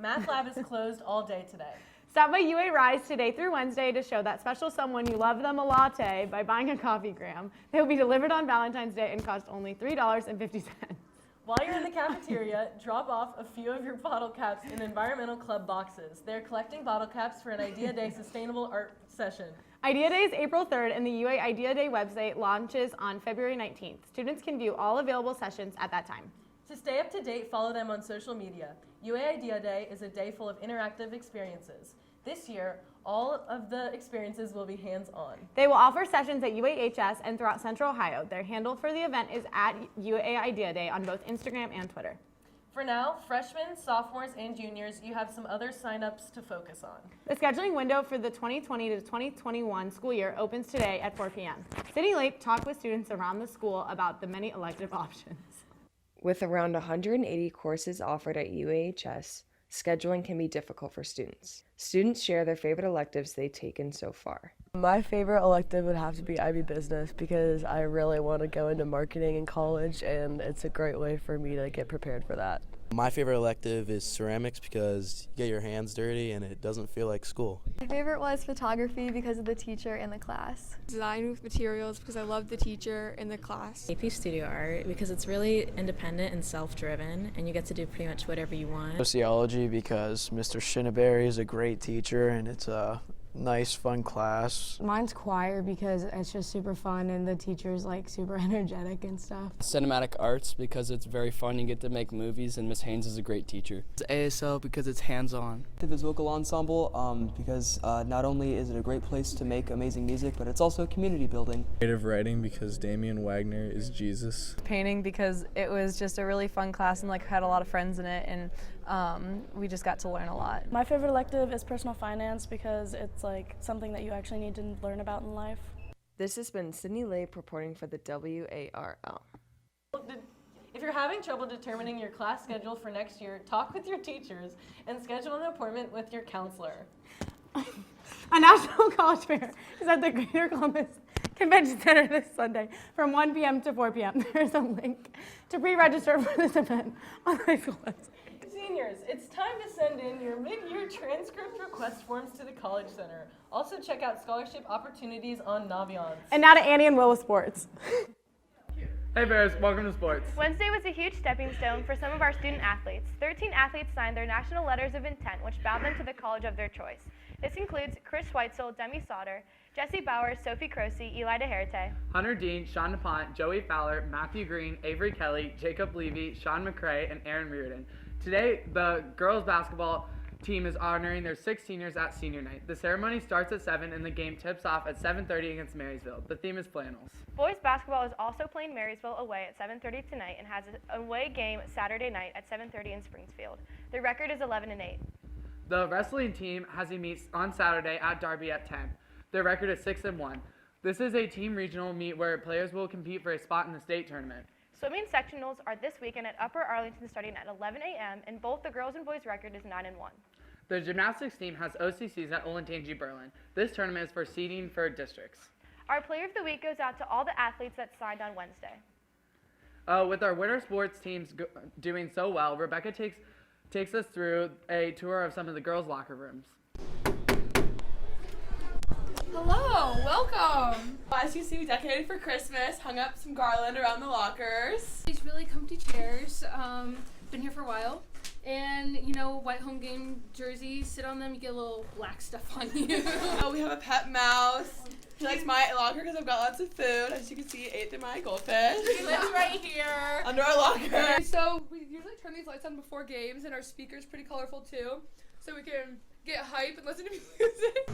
Math lab is closed all day today. Stop by UAHS today through Wednesday to show that special someone you love them a latte by buying a coffee gram. They will be delivered on Valentine's Day and cost only $3.50. While you're in the cafeteria, drop off a few of your bottle caps in Environmental Club boxes. They're collecting bottle caps for an Idea Day Sustainable Art Session. Idea Day is April 3rd, and the UA Idea Day website launches on February 19th. Students can view all available sessions at that time. To stay up to date, follow them on social media. UA Idea Day is a day full of interactive experiences. This year, all of the experiences will be hands-on. They will offer sessions at UAHS and throughout Central Ohio. Their handle for the event is at UA Idea Day on both Instagram and Twitter. For now, freshmen, sophomores, and juniors, you have some other sign-ups to focus on. The scheduling window for the 2020 to 2021 school year opens today at 4 p.m. City Lake talked with students around the school about the many elective options. With around 180 courses offered at UAHS, scheduling can be difficult for students. Students share their favorite electives they've taken so far. My favorite elective would have to be IB Business because I really want to go into marketing in college, and it's a great way for me to get prepared for that. My favorite elective is ceramics because you get your hands dirty and it doesn't feel like school. My favorite was photography because of the teacher and the class. Design with materials because I love the teacher and the class. AP Studio Art because it's really independent and self-driven and you get to do pretty much whatever you want. Sociology because Mr. Shinneberry is a great teacher and it's a nice, fun class. Mine's choir because it's just super fun and the teacher's like super energetic and stuff. Cinematic arts because it's very fun. You get to make movies and Miss Haynes is a great teacher. It's ASL because it's hands-on. The vocal ensemble because not only is it a great place to make amazing music, but it's also community building. Creative writing because Damian Wagner is Jesus. Painting because it was just a really fun class and had a lot of friends in it, and we just got to learn a lot. My favorite elective is personal finance because it's something that you actually need to learn about in life. This has been Sydney Lape reporting for the WARL. If you're having trouble determining your class schedule for next year, talk with your teachers and schedule an appointment with your counselor. A national college fair is at the Greater Columbus Convention Center this Sunday from 1 p.m. to 4 p.m. There's a link to pre-register for this event on high school website. Seniors, it's time to send in your mid-year transcript request forms to the College Center. Also check out scholarship opportunities on Naviance. And now to Annie and Will with sports. Hey Bears, welcome to sports. Wednesday was a huge stepping stone for some of our student athletes. 13 athletes signed their national letters of intent, which bound them to the college of their choice. This includes Chris Schweitzer, Demi Sauter, Jesse Bowers, Sophie Croce, Eli DeHerte, Hunter Dean, Sean DuPont, Joey Fowler, Matthew Green, Avery Kelly, Jacob Levy, Sean McCrae, and Aaron Reardon. Today, the girls basketball team is honoring their 6 seniors at senior night. The ceremony starts at 7 and the game tips off at 7:30 against Marysville. The theme is flannels. Boys basketball is also playing Marysville away at 7:30 tonight and has an away game Saturday night at 7:30 in Springfield. Their record is 11-8. The wrestling team has a meet on Saturday at Darby at 10. Their record is 6-1. This is a team regional meet where players will compete for a spot in the state tournament. Swimming sectionals are this weekend at Upper Arlington starting at 11 a.m. and both the girls and boys record is 9-1. The gymnastics team has OCCs at Olentangy Berlin. This tournament is for seeding for districts. Our player of the week goes out to all the athletes that signed on Wednesday. With our winter sports teams doing so well, Rebecca takes us through a tour of some of the girls' locker rooms. Hello, welcome. As you see, we decorated for Christmas, hung up some garland around the lockers. These really comfy chairs, been here for a while. And, white home game jerseys, sit on them, you get a little black stuff on you. Oh, we have a pet mouse. He likes my locker because I've got lots of food. As you can see, he ate through my goldfish. He lives right here. Under our locker. So we usually turn these lights on before games, and our speaker's pretty colorful too, so we can get hype and listen to music.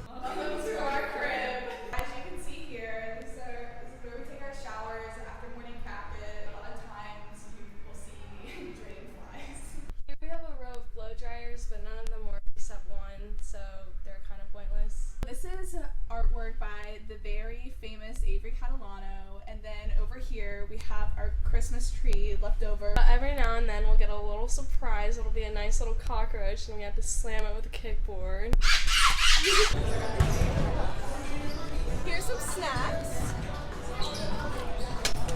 Welcome to our crib. As you can see here, this is where we take our showers after morning captain. A lot of times you will see drain flies. Here we have a row of blow dryers, but none of them work except one, so they're kind of pointless. This is artwork by the very famous Avery Catalano, and then over here we have our Christmas tree left over. Every now and then we'll get a little surprise. It'll be a nice little cockroach, and we have to slam it with a kickboard. Here's some snacks.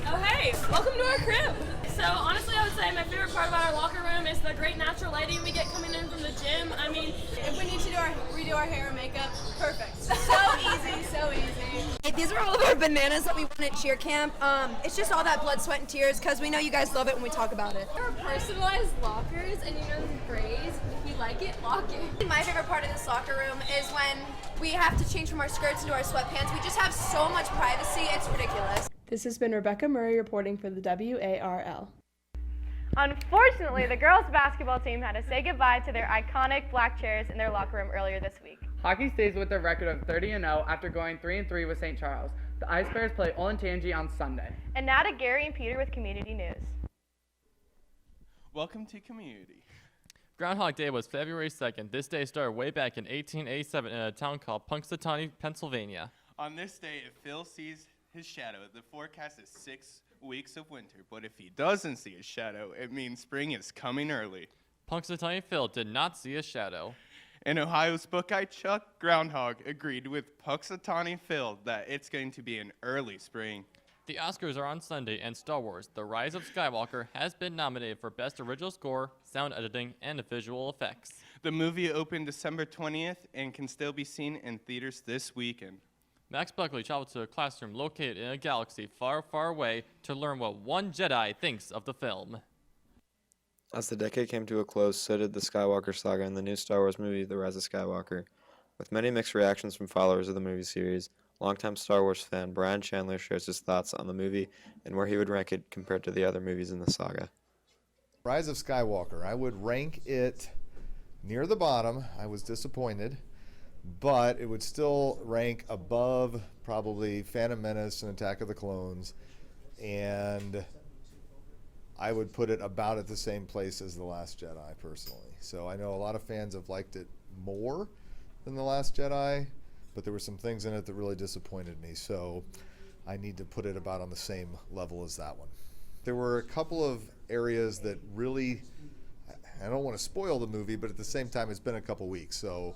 Oh hey, welcome to our crib. So honestly, I would say my favorite part about our locker room is the great natural lighting we get coming in from the gym. I mean, If we need to redo our hair and makeup, perfect. So easy, so easy. Hey, these are all of our bananas that we won at cheer camp. It's just all that blood, sweat, and tears because we know you guys love it when we talk about it. There are personalized lockers, and you know the phrase, if you like it, lock it. My favorite part of this locker room is when we have to change from our skirts into our sweatpants. We just have so much privacy, it's ridiculous. This has been Rebecca Murray reporting for the WARL. Unfortunately, the girls' basketball team had to say goodbye to their iconic black chairs in their locker room earlier this week. Hockey stays with a record of 30-0 after going 3-3 with St. Charles. The Ice Bears play Olentangy on Sunday. And now to Gary and Peter with community news. Welcome to Community. Groundhog Day was February 2nd. This day started way back in 1887 in a town called Punxsutawney, Pennsylvania. On this day, if Phil sees his shadow, the forecast is 6 weeks of winter. But if he doesn't see his shadow, it means spring is coming early. Punxsutawney Phil did not see a shadow. And Ohio's Buckeye Chuck Groundhog agreed with Punxsutawney Phil that it's going to be an early spring. The Oscars are on Sunday, and Star Wars: The Rise of Skywalker has been nominated for Best Original Score, Sound Editing, and Visual Effects. The movie opened December 20th and can still be seen in theaters this weekend. Max Buckley traveled to a classroom located in a galaxy far, far away to learn what one Jedi thinks of the film. As the decade came to a close, so did the Skywalker saga and the new Star Wars movie, The Rise of Skywalker. With many mixed reactions from followers of the movie series, longtime Star Wars fan Brian Chandler shares his thoughts on the movie and where he would rank it compared to the other movies in the saga. Rise of Skywalker, I would rank it near the bottom. I was disappointed, but it would still rank above probably Phantom Menace and Attack of the Clones, and I would put it about at the same place as The Last Jedi, personally. So I know a lot of fans have liked it more than The Last Jedi, but there were some things in it that really disappointed me, so I need to put it about on the same level as that one. There were a couple of areas that really, I don't want to spoil the movie, but at the same time it's been a couple weeks, so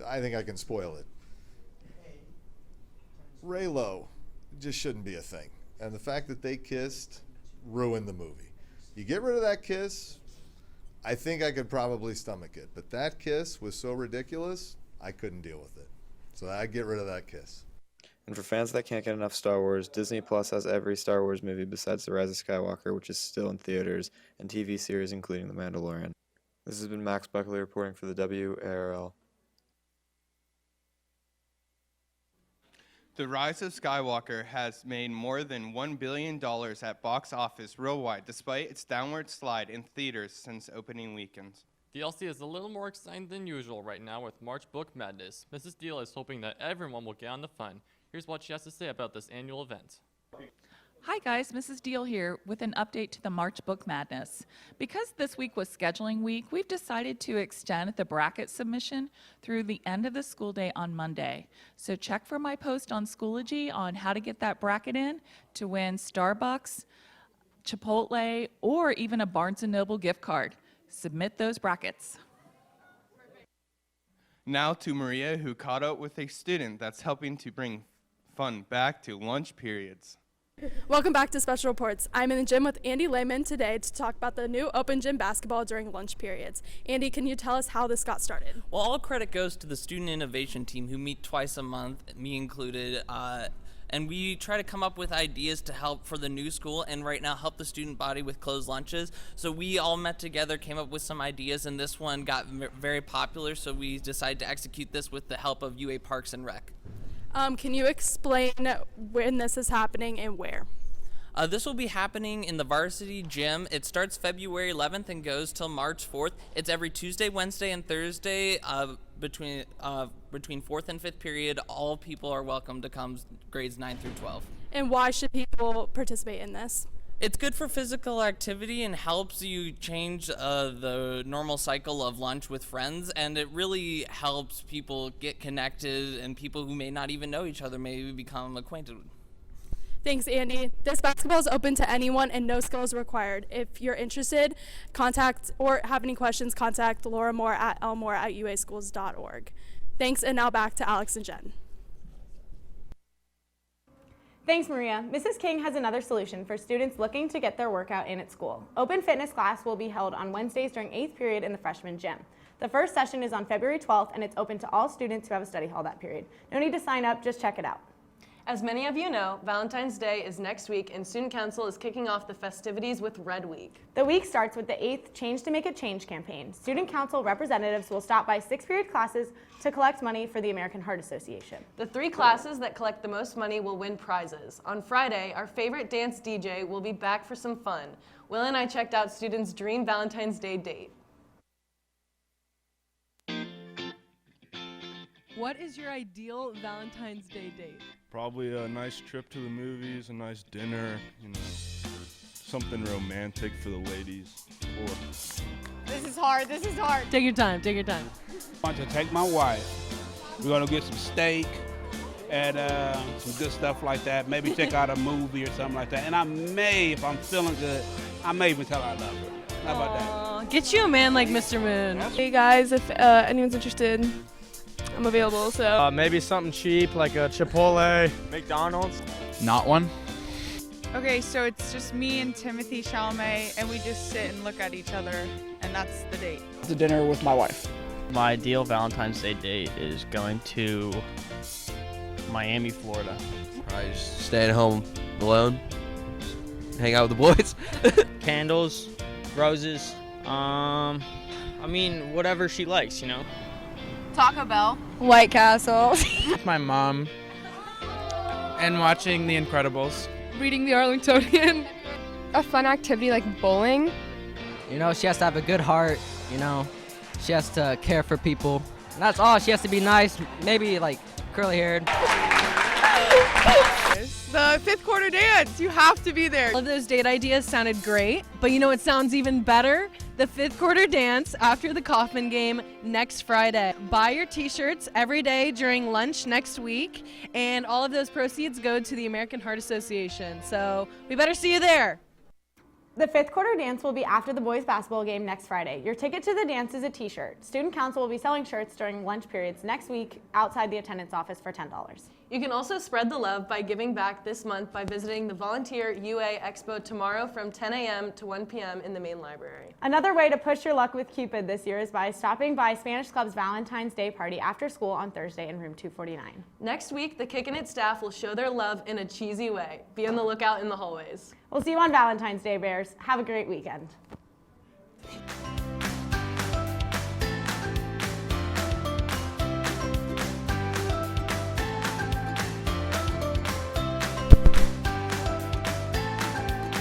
I think I can spoil it. Reylo just shouldn't be a thing, and the fact that they kissed ruined the movie. You get rid of that kiss, I think I could probably stomach it, but that kiss was so ridiculous, I couldn't deal with it. So I'd get rid of that kiss. And for fans that can't get enough Star Wars, Disney Plus has every Star Wars movie besides The Rise of Skywalker, which is still in theaters, and TV series including The Mandalorian. This has been Max Buckley reporting for the WARL. The Rise of Skywalker has made more than $1 billion at box office worldwide, despite its downward slide in theaters since opening weekends. DLC is a little more exciting than usual right now with March Book Madness. Mrs. Deal is hoping that everyone will get on the fun. Here's what she has to say about this annual event. Hi guys, Mrs. Deal here with an update to the March Book Madness. Because this week was scheduling week, we've decided to extend the bracket submission through the end of the school day on Monday. So check for my post on Schoology on how to get that bracket in to win Starbucks, Chipotle, or even a Barnes & Noble gift card. Submit those brackets. Now to Maria, who caught up with a student that's helping to bring fun back to lunch periods. Welcome back to Special Reports. I'm in the gym with Andy Lehman today to talk about the new open gym basketball during lunch periods. Andy, can you tell us how this got started? Well, all credit goes to the Student Innovation Team, who meet twice a month, me included, and we try to come up with ideas to help for the new school and right now help the student body with closed lunches. So we all met together, came up with some ideas, and this one got very popular, so we decided to execute this with the help of UA Parks and Rec. Can you explain when this is happening and where? This will be happening in the varsity gym. It starts February 11th and goes till March 4th. It's every Tuesday, Wednesday, and Thursday between 4th and 5th period. All people are welcome to come, grades 9 through 12. And why should people participate in this? It's good for physical activity and helps you change the normal cycle of lunch with friends, and it really helps people get connected, and people who may not even know each other may become acquainted. Thanks, Andy. This basketball is open to anyone and no skills required. If you're interested, contact or have any questions, contact Laura Moore at lmoore@uaschools.org. Thanks, and now back to Alex and Jen. Thanks, Maria. Mrs. King has another solution for students looking to get their workout in at school. Open fitness class will be held on Wednesdays during 8th period in the freshman gym. The first session is on February 12th, and it's open to all students who have a study hall that period. No need to sign up, just check it out. As many of you know, Valentine's Day is next week, and Student Council is kicking off the festivities with Red Week. The week starts with the 8th Change to Make a Change campaign. Student Council representatives will stop by 6th period classes to collect money for the American Heart Association. The 3 classes that collect the most money will win prizes. On Friday, our favorite dance DJ will be back for some fun. Will and I checked out students' dream Valentine's Day date. What is your ideal Valentine's Day date? Probably a nice trip to the movies, a nice dinner, you know, something romantic for the ladies. Or This is hard. Take your time, take your time. I want to take my wife. We're gonna get some steak and some good stuff like that. Maybe check out a movie or something like that. And I may, if I'm feeling good, I may even tell her I love her. How about that? Get you a man like Mr. Moon. Hey guys, if anyone's interested, I'm available. So maybe something cheap like a Chipotle, McDonald's. Not one. Okay, so it's just me and Timothy Chalamet, and we just sit and look at each other, and that's the date. It's a dinner with my wife. My ideal Valentine's Day date is going to Miami, Florida. Probably just staying home alone, hang out with the boys. Candles, roses, I mean, whatever she likes, you know? Taco Bell. White Castle. My mom. And watching The Incredibles. Reading the Arlingtonian. A fun activity like bowling. You know, she has to have a good heart, you know. She has to care for people. And that's all. She has to be nice, maybe like curly haired. The 5th quarter dance. You have to be there. All of those date ideas sounded great, but you know what sounds even better? The 5th quarter dance after the Kaufman game next Friday. Buy your t-shirts every day during lunch next week, and all of those proceeds go to the American Heart Association. So we better see you there. The 5th quarter dance will be after the boys basketball game next Friday. Your ticket to the dance is a t-shirt. Student Council will be selling shirts during lunch periods next week outside the attendance office for $10. You can also spread the love by giving back this month by visiting the Volunteer UA Expo tomorrow from 10 a.m. to 1 p.m. in the main library. Another way to push your luck with Cupid this year is by stopping by Spanish Club's Valentine's Day party after school on Thursday in room 249. Next week, the Kickin' It staff will show their love in a cheesy way. Be on the lookout in the hallways. We'll see you on Valentine's Day, Bears. Have a great weekend.